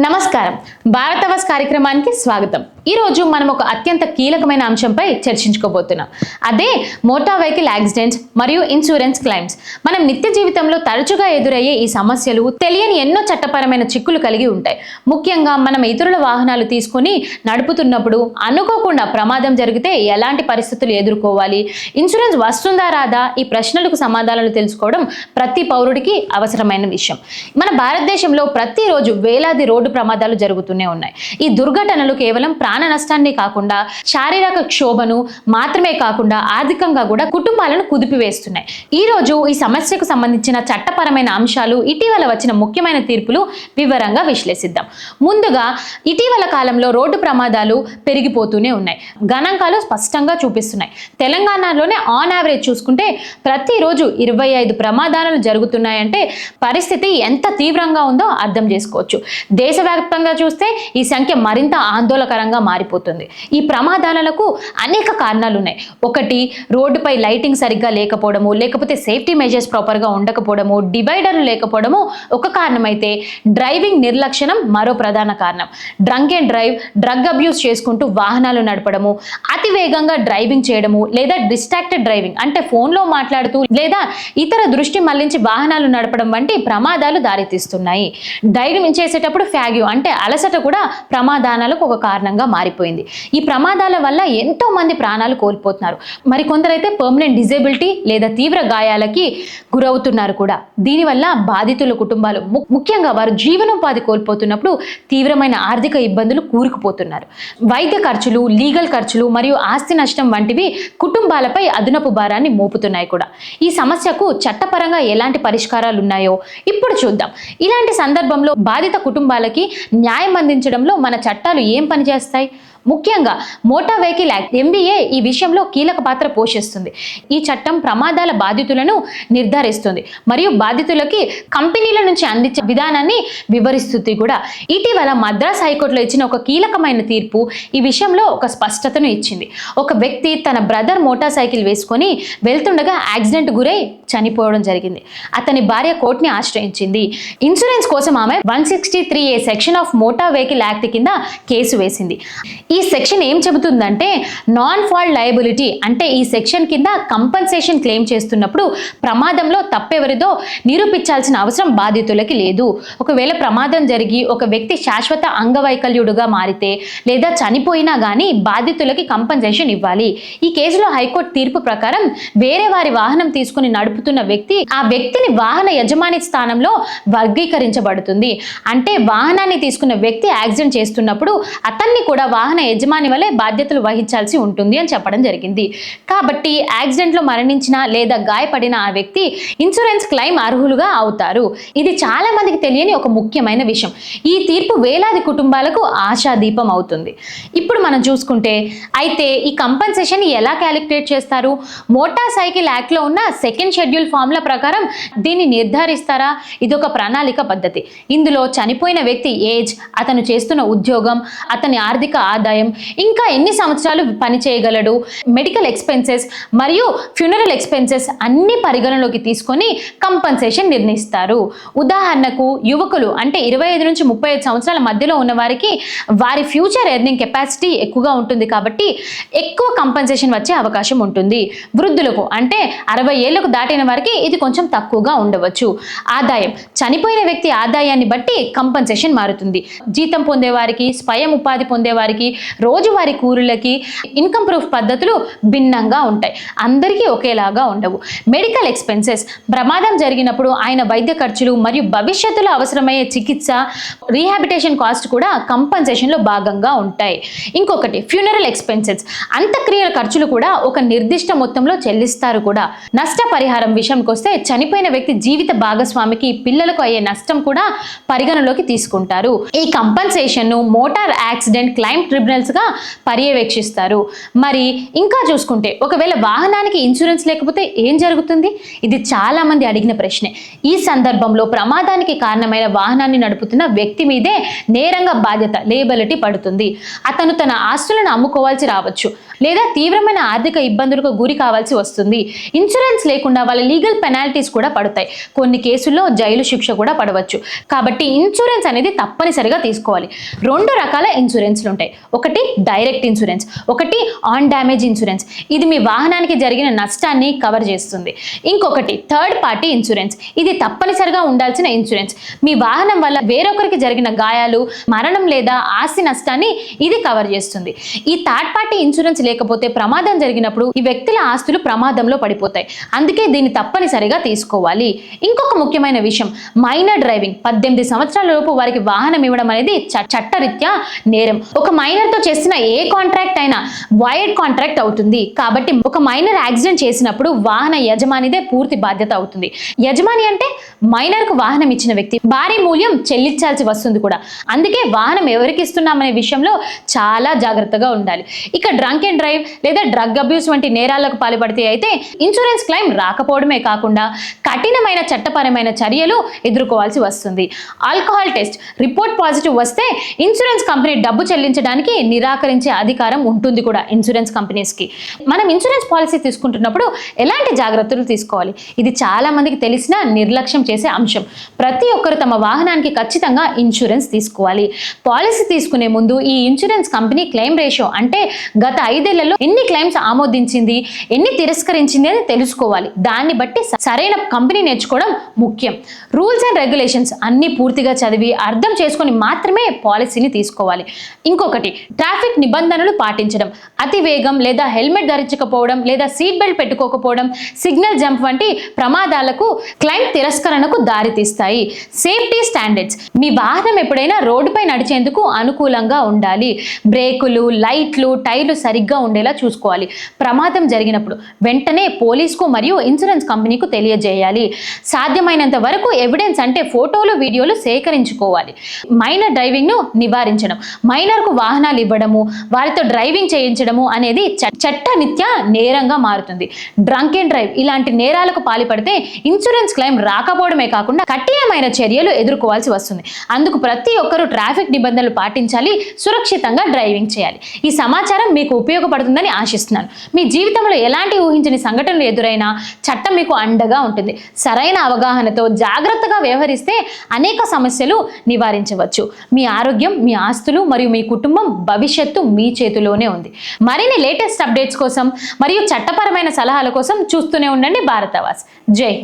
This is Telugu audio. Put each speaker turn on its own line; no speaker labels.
నమస్కారం. భారతవాస్ కార్యక్రమానికి స్వాగతం. ఈ రోజు మనం ఒక అత్యంత కీలకమైన అంశంపై చర్చించుకోబోతున్నాం. అదే మోటార్ వెహికల్ యాక్సిడెంట్స్ మరియు ఇన్సూరెన్స్ క్లెయిమ్స్. మనం నిత్య జీవితంలో తరచుగా ఎదురయ్యే ఈ సమస్యలు తెలియని ఎన్నో చట్టపరమైన చిక్కులు కలిగి ఉంటాయి. ముఖ్యంగా మనం ఇతరుల వాహనాలు తీసుకొని నడుపుతున్నప్పుడు అనుకోకుండా ప్రమాదం జరిగితే ఎలాంటి పరిస్థితులు ఎదుర్కోవాలి, ఇన్సూరెన్స్ వస్తుందా రాదా, ఈ ప్రశ్నలకు సమాధానాలు తెలుసుకోవడం ప్రతి పౌరుడికి అవసరమైన విషయం. మన భారతదేశంలో ప్రతిరోజు వేలాది రోడ్డు ప్రమాదాలు జరుగుతూనే ఉన్నాయి. ఈ దుర్ఘటనలు కేవలం ప్రాణ నష్టాన్ని కాకుండా శారీరక క్షోభను మాత్రమే కాకుండా ఆర్థికంగా కూడా కుటుంబాలను కుదిపివేస్తున్నాయి. ఈ రోజు ఈ సమస్యకు సంబంధించిన చట్టపరమైన అంశాలు, ఇటీవల వచ్చిన ముఖ్యమైన తీర్పులు వివరంగా విశ్లేషిద్దాం. ముందుగా ఇటీవల కాలంలో రోడ్డు ప్రమాదాలు పెరిగిపోతూనే ఉన్నాయి. గణాంకాలు స్పష్టంగా చూపిస్తున్నాయి. తెలంగాణలోనే ఆన్ యావరేజ్ చూసుకుంటే ప్రతిరోజు 25 ప్రమాదాలు జరుగుతున్నాయంటే పరిస్థితి ఎంత తీవ్రంగా ఉందో అర్థం చేసుకోవచ్చు. దేశవ్యాప్తంగా చూస్తే ఈ సంఖ్య మరింత ఆందోళనకరంగా మారిపోతుంది. ఈ ప్రమాదాలకు అనేక కారణాలు ఉన్నాయి. ఒకటి, రోడ్డుపై లైటింగ్ సరిగ్గా లేకపోవడము, లేకపోతే సేఫ్టీ మెజర్స్ ప్రాపర్గా ఉండకపోవడము, డివైడర్లు లేకపోవడము ఒక కారణమైతే డ్రైవింగ్ నిర్లక్ష్యం మరో ప్రధాన కారణం. Drunk and drive, drug abuse చేసుకుంటూ వాహనాలు నడపడము, అతి వేగంగా డ్రైవింగ్ చేయడము, లేదా డిస్ట్రాక్టెడ్ డ్రైవింగ్ అంటే ఫోన్లో మాట్లాడుతూ లేదా ఇతర దృష్టి మళ్లించి వాహనాలు నడపడం వంటి ప్రమాదాలు దారితీస్తున్నాయి. డ్రైవింగ్ చేసేటప్పుడు ఫ్యాగ్యూ అంటే అలసట కూడా ప్రమాదాలకు ఒక కారణంగా మారిపోయింది. ఈ ప్రమాదాల వల్ల ఎంతో మంది ప్రాణాలు కోల్పోతున్నారు. మరికొందరైతే పర్మనెంట్ డిజేబిలిటీ లేదా తీవ్ర గాయాలకి గురవుతున్నారు కూడా. దీనివల్ల బాధితుల కుటుంబాలు ముఖ్యంగా వారు జీవనోపాధి కోల్పోతున్నప్పుడు తీవ్రమైన ఆర్థిక ఇబ్బందులు కూరుకుపోతున్నారు. వైద్య ఖర్చులు, లీగల్ ఖర్చులు మరియు ఆస్తి నష్టం వంటివి కుటుంబాలపై అదనపు భారాన్ని మోపుతున్నాయి కూడా. ఈ సమస్యకు చట్టపరంగా ఎలాంటి పరిష్కారాలు ఉన్నాయో ఇప్పుడు చూద్దాం. ఇలాంటి సందర్భంలో బాధిత కుటుంబాలకి న్యాయం అందించడంలో మన చట్టాలు ఏం పనిచేస్తాయి? ముఖ్యంగా మోటార్ వెహికల్ యాక్ట్ MVA ఈ విషయంలో కీలక పాత్ర పోషిస్తుంది. ఈ చట్టం ప్రమాదాల బాధితులను నిర్ధారిస్తుంది మరియు బాధితులకి కంపెనీల నుంచి అందించే విధానాన్ని వివరిస్తుంది కూడా. ఇటీవల మద్రాస్ హైకోర్టులో ఇచ్చిన ఒక కీలకమైన తీర్పు ఈ విషయంలో ఒక స్పష్టతను ఇచ్చింది. ఒక వ్యక్తి తన బ్రదర్ మోటార్ సైకిల్ వేసుకొని వెళ్తుండగా యాక్సిడెంట్ గురై చనిపోవడం జరిగింది. అతని భార్య కోర్టుని ఆశ్రయించింది. ఇన్సూరెన్స్ కోసం ఆమె 163A section of motor vehicle act కింద కేసు వేసింది. ఈ సెక్షన్ ఏం చెబుతుందంటే నాన్ ఫాల్ట్ లయబిలిటీ అంటే ఈ సెక్షన్ కింద కంపెన్సేషన్ క్లెయిమ్ చేస్తున్నప్పుడు ప్రమాదంలో తప్పెవరిదో నిరూపించాల్సిన అవసరం బాధితులకి లేదు. ఒకవేళ ప్రమాదం జరిగి ఒక వ్యక్తి శాశ్వత అంగవైకల్యుడుగా మారితే లేదా చనిపోయినా కానీ బాధితులకి కంపెన్సేషన్ ఇవ్వాలి. ఈ కేసులో హైకోర్టు తీర్పు ప్రకారం వేరే వారి వాహనం తీసుకుని నడుపుతున్న వ్యక్తి ఆ వ్యక్తిని వాహన యజమాని స్థానంలో వర్గీకరించబడుతుంది. అంటే వాహనాన్ని తీసుకున్న వ్యక్తి యాక్సిడెంట్ చేస్తున్నప్పుడు అతన్ని కూడా వాహన యజమాని వలె బాధ్యతలు వహించాల్సి ఉంటుంది అని చెప్పడం జరిగింది. కాబట్టి యాక్సిడెంట్లో మరణించిన లేదా గాయపడిన ఆ వ్యక్తి ఇన్సూరెన్స్ క్లెయిమ్ అర్హులుగా అవుతారు. ఇది చాలా మందికి తెలియని ఒక ముఖ్యమైన విషయం. ఈ తీర్పు వేలాది కుటుంబాలకు ఆశాదీపం అవుతుంది. ఇప్పుడు మనం చూసుకుంటే అయితే ఈ కంపెన్సేషన్ ఎలా క్యాలిక్యులేట్ చేస్తారు? మోటార్ సైకిల్ యాక్ట్లో ఉన్న సెకండ్ షెడ్యూల్ ఫార్ములా ప్రకారం దీన్ని నిర్ధారిస్తారా? ఇదొక ప్రణాళిక పద్ధతి. ఇందులో చనిపోయిన వ్యక్తి ఏజ్, అతను చేస్తున్న ఉద్యోగం, అతని ఆర్థిక ఆదాయం, ఇంకా ఎన్ని సంవత్సరాలు పని చేయగలడు, మెడికల్ ఎక్స్పెన్సెస్ మరియు ఫ్యూనరల్ ఎక్స్పెన్సెస్ అన్ని పరిగణలోకి తీసుకొని కంపెన్సేషన్ నిర్ణయిస్తారు. ఉదాహరణకు యువకులు అంటే 25 నుంచి 35 సంవత్సరాల మధ్యలో ఉన్న వారికి వారి ఫ్యూచర్ ఎర్నింగ్ కెపాసిటీ ఎక్కువగా ఉంటుంది కాబట్టి ఎక్కువ కంపెన్సేషన్ వచ్చే అవకాశం ఉంటుంది. వృద్ధులకు అంటే 60 ఏళ్లకు దాటిన వారికి ఇది కొంచెం తక్కువగా ఉండవచ్చు. ఆదాయం, చనిపోయిన వ్యక్తి ఆదాయాన్ని బట్టి కంపెన్సేషన్ మారుతుంది. జీతం పొందేవారికి, స్వయం ఉపాధి పొందేవారికి, రోజువారీ కూలీలకి ఇన్కమ్ ప్రూఫ్ పద్ధతులు భిన్నంగా ఉంటాయి. అందరికీ ఒకేలాగా ఉండవు. మెడికల్ ఎక్స్పెన్సెస్, ప్రమాదం జరిగినప్పుడు ఆయన వైద్య ఖర్చులు మరియు భవిష్యత్తులో అవసరమయ్యే చికిత్స, రీహాబిటేషన్ కాస్ట్ కూడా కంపెన్సేషన్లో భాగంగా ఉంటాయి. ఇంకొకటి ఫ్యూనరల్ ఎక్స్పెన్సెస్, అంత్యక్రియల ఖర్చులు కూడా ఒక నిర్దిష్ట మొత్తంలో చెల్లిస్తారు కూడా. నష్టపరిహారం విషయంకి వస్తే చనిపోయిన వ్యక్తి జీవిత భాగస్వామికి, పిల్లలకు అయ్యే నష్టం కూడా పరిగణలోకి తీసుకుంటారు. ఈ compensation motor accident claim tribunal ట్రైబ్యునల్స్గా పర్యవేక్షిస్తారు. మరి ఇంకా చూసుకుంటే ఒకవేళ వాహనానికి ఇన్సూరెన్స్ లేకపోతే ఏం జరుగుతుంది? ఇది చాలా మంది అడిగిన ప్రశ్నే. ఈ సందర్భంలో ప్రమాదానికి కారణమైన వాహనాన్ని నడుపుతున్న వ్యక్తి మీదే నేరంగా బాధ్యత లేబిలిటీ పడుతుంది. అతను తన ఆస్తులను అమ్ముకోవాల్సి రావచ్చు లేదా తీవ్రమైన ఆర్థిక ఇబ్బందులకు గురి కావాల్సి వస్తుంది. ఇన్సూరెన్స్ లేకుండా వాళ్ళ లీగల్ పెనాల్టీస్ కూడా పడతాయి. కొన్ని కేసుల్లో జైలు శిక్ష కూడా పడవచ్చు. కాబట్టి ఇన్సూరెన్స్ అనేది తప్పనిసరిగా తీసుకోవాలి. 2 రకాల ఇన్సూరెన్స్లు ఉంటాయి. ఒకటి డైరెక్ట్ ఇన్సూరెన్స్, ఒకటి ఆన్ డ్యామేజ్ ఇన్సూరెన్స్. ఇది మీ వాహనానికి జరిగిన నష్టాన్ని కవర్ చేస్తుంది. ఇంకొకటి థర్డ్ పార్టీ ఇన్సూరెన్స్. ఇది తప్పనిసరిగా ఉండాల్సిన ఇన్సూరెన్స్. మీ వాహనం వల్ల వేరొకరికి జరిగిన గాయాలు, మరణం లేదా ఆస్తి నష్టాన్ని ఇది కవర్ చేస్తుంది. ఈ థర్డ్ పార్టీ ఇన్సూరెన్స్ లేకపోతే ప్రమాదం జరిగినప్పుడు ఈ వ్యక్తుల ఆస్తులు ప్రమాదంలో పడిపోతాయి. అందుకే దీన్ని తప్పనిసరిగా తీసుకోవాలి. ఇంకొక ముఖ్యమైన విషయం, మైనర్ డ్రైవింగ్. 18 సంవత్సరాల లోపు వారికి వాహనం ఇవ్వడం అనేది చట్టరీత్యా నేరం. ఒక మైనర్ తో చేసిన ఏ కాంట్రాక్ట్ అయినా వైడ్ కాంట్రాక్ట్ అవుతుంది. కాబట్టి ఒక మైనర్ యాక్సిడెంట్ చేసినప్పుడు వాహన యజమానిదే పూర్తి బాధ్యత అవుతుంది. యజమాని అంటే మైనర్ కు వాహనం ఇచ్చిన వ్యక్తి. భారీ మూల్యం చెల్లించాల్సి వస్తుంది కూడా. అందుకే వాహనం ఎవరికి ఇస్తున్నామనే విషయంలో చాలా జాగ్రత్తగా ఉండాలి. ఇక డ్రంక్ అండ్ డ్రైవ్ లేదా డ్రగ్ అబ్యూస్ వంటి నేరాలకు పాల్పడితే అయితే ఇన్సూరెన్స్ క్లెయిమ్ రాకపోవడమే కాకుండా కఠినమైన చట్టపరమైన చర్యలు ఎదుర్కోవాల్సి వస్తుంది. ఆల్కహాల్ టెస్ట్ రిపోర్ట్ పాజిటివ్ వస్తే ఇన్సూరెన్స్ కంపెనీ డబ్బు చెల్లించడానికి నిరాకరించే అధికారం ఉంటుంది కూడా ఇన్సూరెన్స్ కంపెనీస్కి. మనం ఇన్సూరెన్స్ పాలసీ తీసుకుంటున్నప్పుడు ఎలాంటి జాగ్రత్తలు తీసుకోవాలి? ఇది చాలా మందికి తెలిసిన నిర్లక్ష్యం చేసే అంశం. ప్రతి ఒక్కరు తమ వాహనానికి ఖచ్చితంగా ఇన్సూరెన్స్ తీసుకోవాలి. పాలసీ తీసుకునే ముందు ఈ ఇన్సూరెన్స్ కంపెనీ క్లెయిమ్ రేషియో అంటే గత 5 ఏళ్లలో ఎన్ని క్లెయిమ్స్ ఆమోదించింది, ఎన్ని తిరస్కరించింది అని తెలుసుకోవాలి. దాన్ని బట్టి సరైన కంపెనీ నేర్చుకోవడం ముఖ్యం. రూల్స్ అండ్ రెగ్యులేషన్స్ అన్ని పూర్తిగా చదివి అర్థం చేసుకొని మాత్రమే పాలసీని తీసుకోవాలి. ఇంకొకటి ట్రాఫిక్ నిబంధనలు పాటించడం. అతి వేగం లేదా హెల్మెట్ ధరించకపోవడం లేదా సీట్ బెల్ట్ పెట్టుకోకపోవడం, సిగ్నల్ జంప్ వంటి ప్రమాదాలకు క్లెయిమ్ తిరస్కరణకు దారితీస్తాయి. Safety standards. మీ వాహనం ఎప్పుడైనా రోడ్డుపై నడిచేందుకు అనుకూలంగా ఉండాలి. బ్రేకులు, లైట్లు, టైర్లు సరిగ్గా ఉండేలా చూసుకోవాలి. ప్రమాదం జరిగినప్పుడు వెంటనే పోలీసుకు మరియు ఇన్సూరెన్స్ కంపెనీకు తెలియజేయాలి. సాధ్యమైనంత వరకు ఎవిడెన్స్ అంటే ఫోటోలు, వీడియోలు సేకరించుకోవాలి. మైనర్ డ్రైవింగ్ ను నివారించడం. మైనర్ కు వాహనాలు ఇవ్వడము, వారితో డ్రైవింగ్ చేయించడము అనేది చట్టరీత్యా నేరంగా మారుతుంది. డ్రంక్ అండ్ డ్రైవ్ ఇలాంటి నేరాలకు పాల్పడితే ఇన్సూరెన్స్ క్లెయిమ్ రాకపోవడమే కాకుండా కఠినమైన చర్యలు ఎదుర్కోవాల్సి వస్తుంది. అందుకు ప్రతి ఒక్కరూ ట్రాఫిక్ నిబంధనలు పాటించాలి, సురక్షితంగా డ్రైవింగ్ చేయాలి. ఈ సమాచారం మీకు ఉపయోగపడుతుందని ఆశిస్తున్నాను. మీ జీవితంలో ఎలాంటి ఊహించని సంఘటనలు ఎదురైనా చట్టం మీకు అండగా ఉంటుంది. సరైన అవగాహనతో జాగ్రత్తగా వ్యవహరిస్తే అనేక సమస్యలు నివారించవచ్చు. మీ ఆరోగ్యం, మీ ఆస్తులు మరియు మీ కుటుంబం భవిష్యత్తు మీ చేతిలోనే ఉంది. మరిన్ని లేటెస్ట్ అప్డేట్స్ కోసం మరియు చట్టపరమైన సలహాల కోసం చూస్తూనే ఉండండి భారతావాస్. జై హింద్.